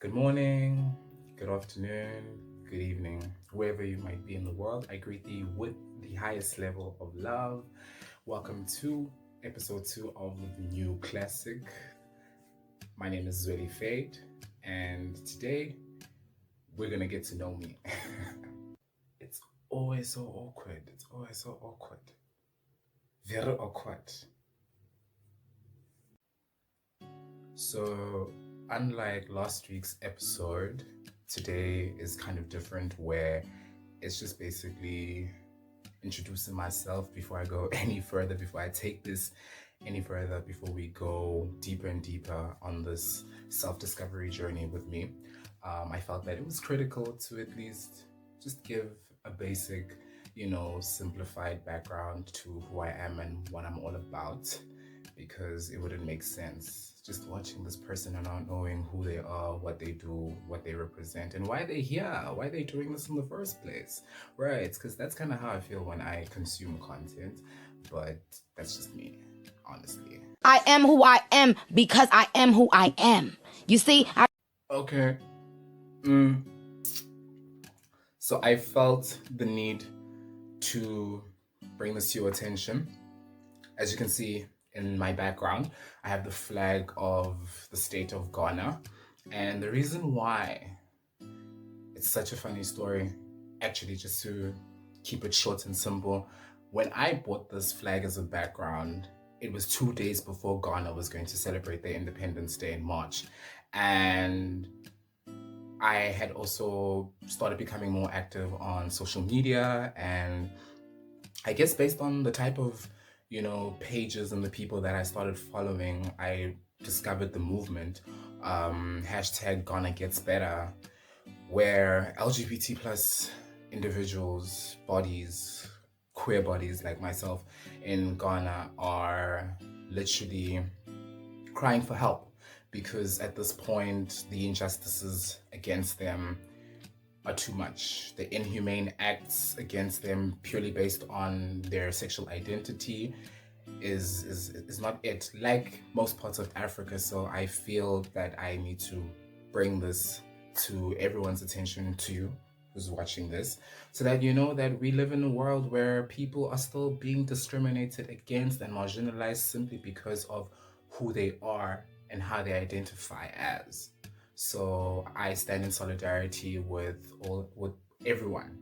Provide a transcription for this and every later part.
Good morning, good afternoon, good evening, wherever you might be in the world. I greet thee with the highest level of love. Welcome to episode 2 of the new classic. My name is Zweli Fade, and today we're gonna get to know me. It's always so awkward. It's always so awkward. Very awkward. So, unlike last week's episode, today is kind of different where it's just basically introducing myself before I go any further, before I take this any further, before we go deeper and deeper on this self discovery journey with me. I felt that it was critical to at least just give a basic, simplified background to who I am and what I'm all about because it wouldn't make sense just watching this person and not knowing who they are, what they do, what they represent, and why they're here, why they're doing this in the first place. Right, because that's kind of how I feel when I consume content, but that's just me, honestly. I am who I am because I am who I am. You see, Okay. So I felt the need to bring this to your attention. As you can see in my background, I have the flag of the state of Ghana. And the reason why it's such a funny story, actually, just to keep it short and simple, when I bought this flag as a background, it was 2 days before Ghana was going to celebrate their Independence Day in March. And I had also started becoming more active on social media, and I guess based on the type of pages and the people that I started following, I discovered the movement, hashtag Ghana Gets Better, where LGBT plus individuals, bodies, queer bodies like myself in Ghana are literally crying for help because at this point the injustices against them are too much. The inhumane acts against them purely based on their sexual identity is not it, like most parts of Africa. So I feel that I need to bring this to everyone's attention, to you who's watching this, so that you know that we live in a world where people are still being discriminated against and marginalized simply because of who they are and how they identify as. So I stand in solidarity with everyone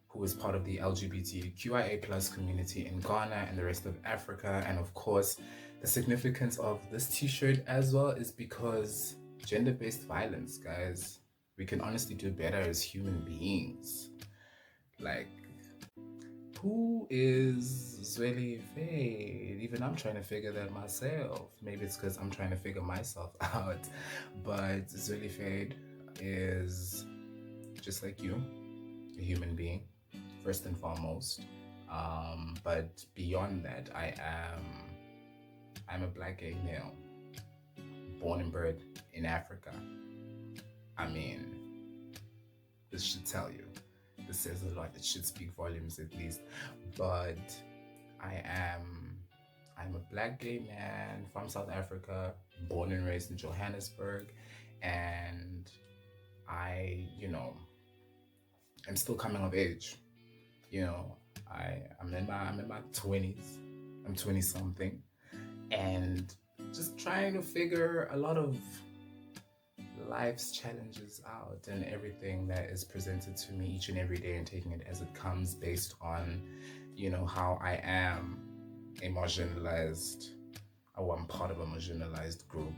who is part of the LGBTQIA plus community in Ghana and the rest of Africa. And of course, the significance of this t-shirt as well is because gender-based violence, guys, we can honestly do better as human beings. Like, who is Zweli Fade? Even I'm trying to figure that myself. Maybe it's because I'm trying to figure myself out. But Zweli Fade is just like you, a human being, first and foremost. But beyond that, I'm a black gay male, born and bred in Africa. I mean, this should tell you. This says a lot. It should speak volumes at least. But I am I'm a black gay man from South Africa, born and raised in Johannesburg, and I'm still coming of age. You know, I'm in my 20s. I'm 20 something, and just trying to figure a lot of life's challenges out and everything that is presented to me each and every day, and taking it as it comes based on, how I am a marginalized, or I'm part of a marginalized group.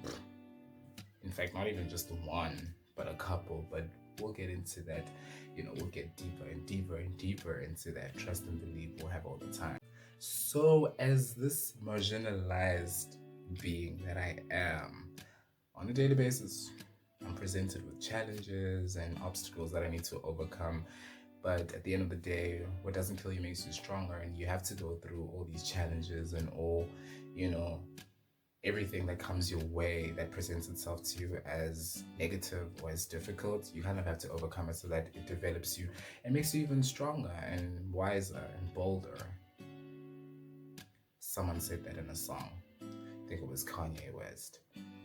In fact, not even just one, but a couple. But we'll get into that. We'll get deeper and deeper and deeper into that. Trust and believe we'll have all the time. So, as this marginalized being that I am, on a daily basis, I'm presented with challenges and obstacles that I need to overcome. But at the end of the day, what doesn't kill you makes you stronger, and you have to go through all these challenges and all, everything that comes your way that presents itself to you as negative or as difficult. You kind of have to overcome it so that it develops you and makes you even stronger and wiser and bolder. Someone said that in a song. I think it was Kanye West.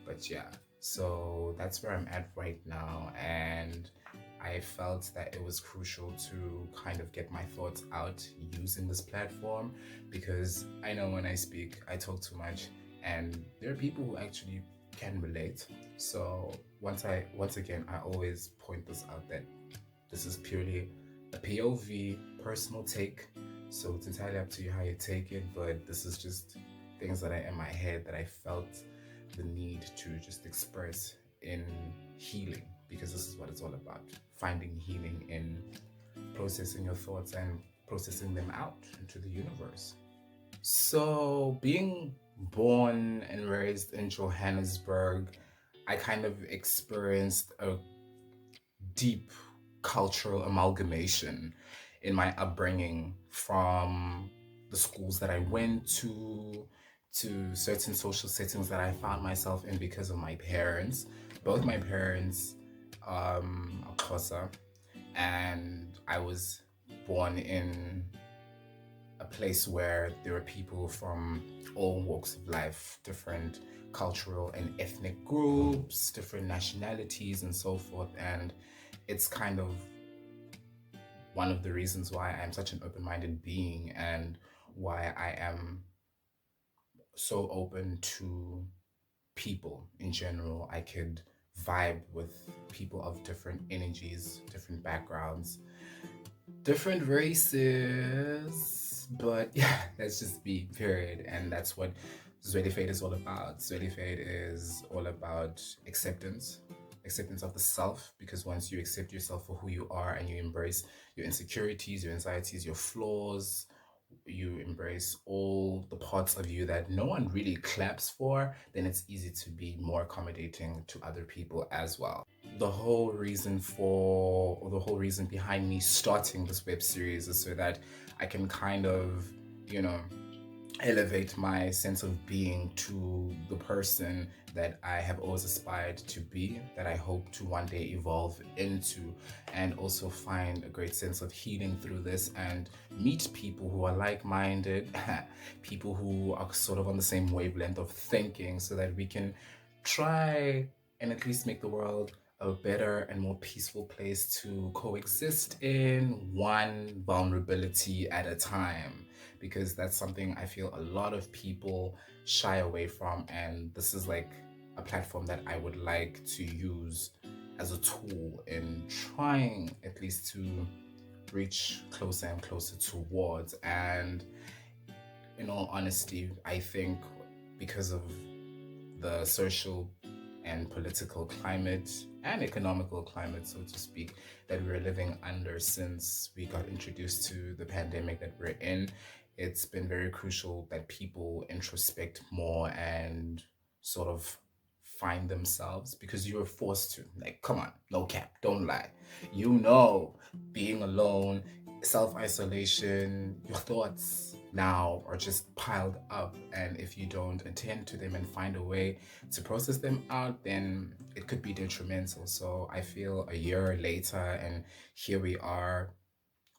But yeah, So that's where I'm at right now. And I felt that it was crucial to kind of get my thoughts out using this platform because I know when I speak, I talk too much, and there are people who actually can relate. So once again, I always point this out that this is purely a POV, personal take. So it's entirely up to you how you take it, but this is just things that are in my head that I felt the need to just express in healing because this is what it's all about, finding healing in processing your thoughts and processing them out into the universe. So, being born and raised in Johannesburg, I kind of experienced a deep cultural amalgamation in my upbringing from the schools that I went to certain social settings that I found myself in because of my parents. Both my parents are Xhosa, and I was born in a place where there are people from all walks of life, different cultural and ethnic groups, different nationalities, and so forth. And it's kind of one of the reasons why I'm such an open minded being and why I am so open to people in general. I could vibe with people of different energies, different backgrounds, different races, but yeah, let's just be period. And that's what Zweli Fade is all about. Zweli Fade is all about acceptance of the self, because once you accept yourself for who you are and you embrace your insecurities, your anxieties, your flaws, you embrace all the parts of you that no one really claps for, then it's easy to be more accommodating to other people as well. The whole reason behind me starting this web series is so that I can kind of, you know, elevate my sense of being to the person that I have always aspired to be, that I hope to one day evolve into, and also find a great sense of healing through this and meet people who are like minded, people who are sort of on the same wavelength of thinking, so that we can try and at least make the world a better and more peaceful place to coexist in, one vulnerability at a time, because that's something I feel a lot of people shy away from. And this is like a platform that I would like to use as a tool in trying at least to reach closer and closer towards. And in all honesty, I think because of the social and political climate and economical climate, so to speak, that we're living under since we got introduced to the pandemic that we're in, it's been very crucial that people introspect more and sort of find themselves, because you are forced to. Like, come on, no cap, don't lie. You know, being alone, self isolation, your thoughts now are just piled up. And if you don't attend to them and find a way to process them out, then it could be detrimental. So I feel a year later, and here we are.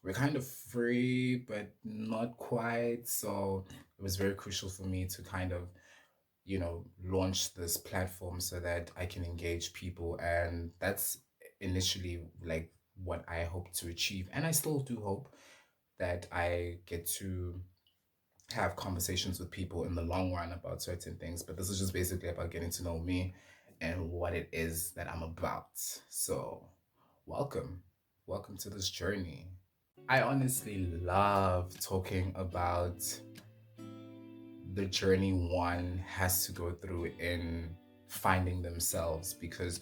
We're kind of free, but not quite. So it was very crucial for me to kind of, launch this platform so that I can engage people. And that's initially like what I hope to achieve. And I still do hope that I get to have conversations with people in the long run about certain things. But this is just basically about getting to know me and what it is that I'm about. So, welcome. Welcome to this journey. I honestly love talking about the journey one has to go through in finding themselves, because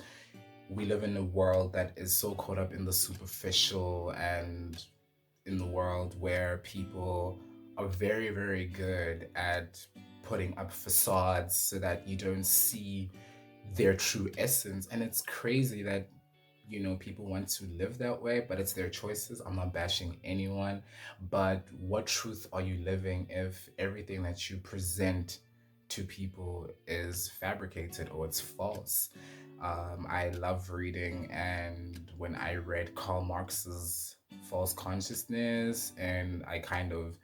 we live in a world that is so caught up in the superficial, and in the world where people are very, very good at putting up facades so that you don't see their true essence. And it's crazy that, people want to live that way, but it's their choices. I'm not bashing anyone. But what truth are you living if everything that you present to people is fabricated or it's false? I love reading, and when I read Karl Marx's False Consciousness, and I kind of,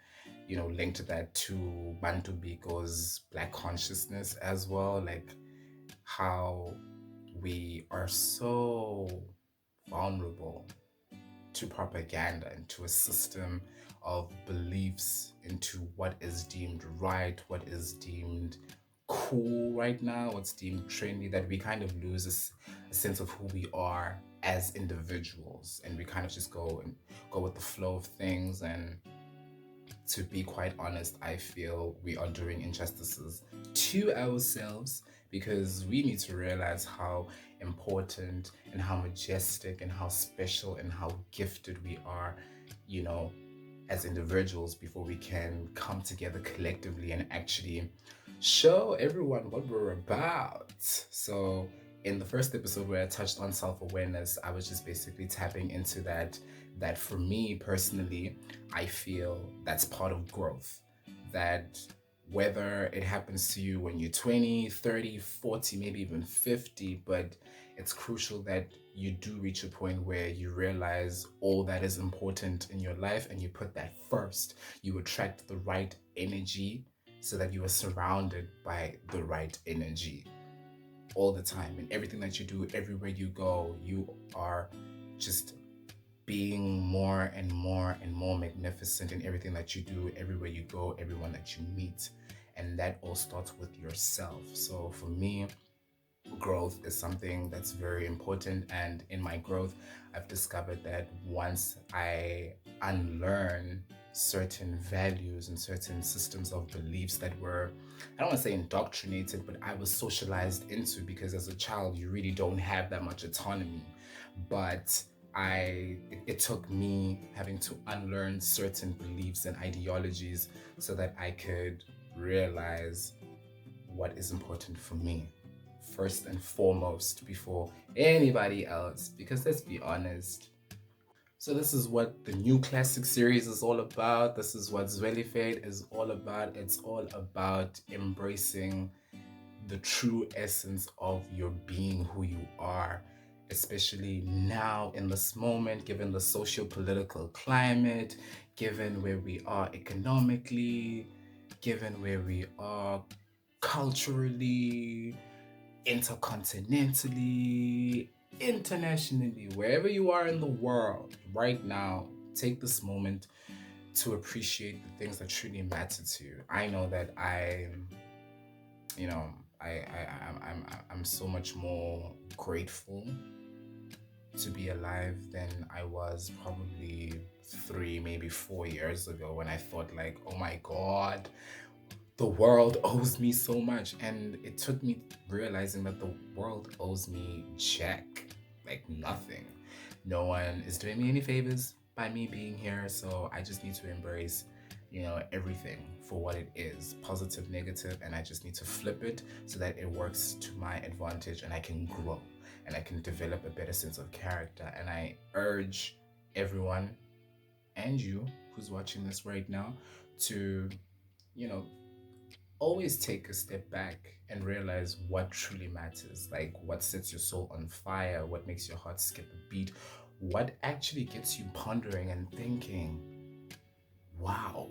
linked that to Bantu Biko's Black Consciousness as well, like how we are so vulnerable to propaganda and to a system of beliefs, into what is deemed right, what is deemed cool right now, what's deemed trendy, that we kind of lose a sense of who we are as individuals, and we kind of just go with the flow of things. And to be quite honest, I feel we are doing injustices to ourselves, because we need to realize how important and how majestic and how special and how gifted we are, you know, as individuals, before we can come together collectively and actually show everyone what we're about. So, in the first episode where I touched on self-awareness, I was just basically tapping into that for me personally, I feel that's part of growth. That whether it happens to you when you're 20, 30, 40, maybe even 50, but it's crucial that you do reach a point where you realize all that is important in your life and you put that first. You attract the right energy so that you are surrounded by the right energy all the time. And everything that you do, everywhere you go, you are just being more and more and more magnificent in everything that you do, everywhere you go, everyone that you meet. And that all starts with yourself. So for me, growth is something that's very important. And in my growth, I've discovered that once I unlearn certain values and certain systems of beliefs that were, I don't want to say indoctrinated, but I was socialized into, because as a child you really don't have that much autonomy. But it took me having to unlearn certain beliefs and ideologies so that I could realize what is important for me first and foremost before anybody else. Because let's be honest. So this is what the new classic series is all about. This is what Zweli Fade is all about. It's all about embracing the true essence of your being, who you are, especially now in this moment, given the socio-political climate, given where we are economically, given where we are culturally, intercontinentally, internationally, wherever you are in the world right now. Take this moment to appreciate the things that truly matter to you. I know that you know, I'm so much more grateful to be alive than I was probably 3, maybe 4 years ago, when I thought like, oh my God, the world owes me so much. And it took me realizing that the world owes me jack, like nothing. No one is doing me any favors by me being here. So I just need to embrace, everything for what it is, positive, negative, and I just need to flip it so that it works to my advantage and I can grow and I can develop a better sense of character. And I urge everyone and you who's watching this right now to, you know, always take a step back and realize what truly matters, like what sets your soul on fire, what makes your heart skip a beat, what actually gets you pondering and thinking, wow,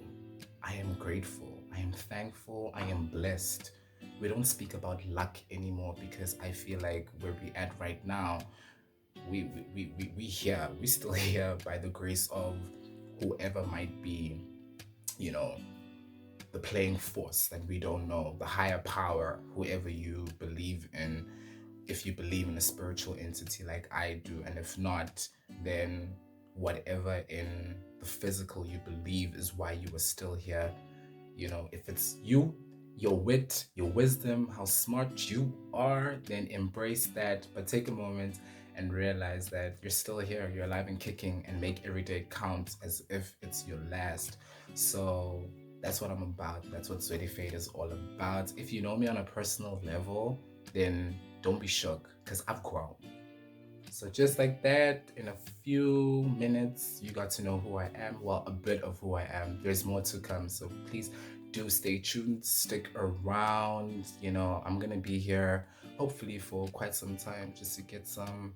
I am grateful, I am thankful, I am blessed. We don't speak about luck anymore, because I feel like where we at right now, we still here by the grace of whoever might be, you know, the playing force that we don't know, the higher power, whoever you believe in. If you believe in a spiritual entity like I do, and if not, then whatever in the physical you believe is why you are still here. If it's you, your wit, your wisdom, how smart you are, then embrace that. But take a moment and realize that you're still here, you're alive and kicking, and make every day count as if it's your last. So that's what I'm about. That's what Zweli Fade is all about. If you know me on a personal level, then don't be shook, because I've grown. So just like that, in a few minutes, you got to know who I am. Well, a bit of who I am. There's more to come. So please do stay tuned, stick around. I'm going to be here hopefully for quite some time, just to get some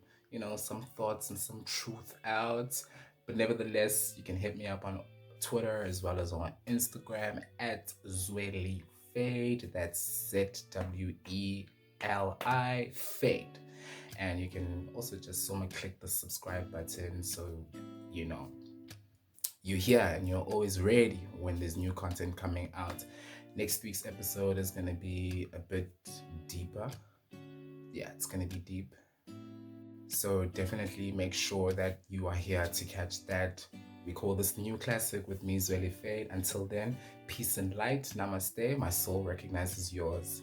thoughts and some truth out. But nevertheless, you can hit me up on Twitter as well as on Instagram at Zweli Fade. That's Zweli Fade. And you can also just click the subscribe button, so you know you're here and you're always ready when there's new content coming out. Next week's episode is going to be a bit deeper. Yeah, it's going to be deep. So definitely make sure that you are here to catch that. We call this New Classic with me, Zweli Fade. Until then, peace and light. Namaste. My soul recognizes yours.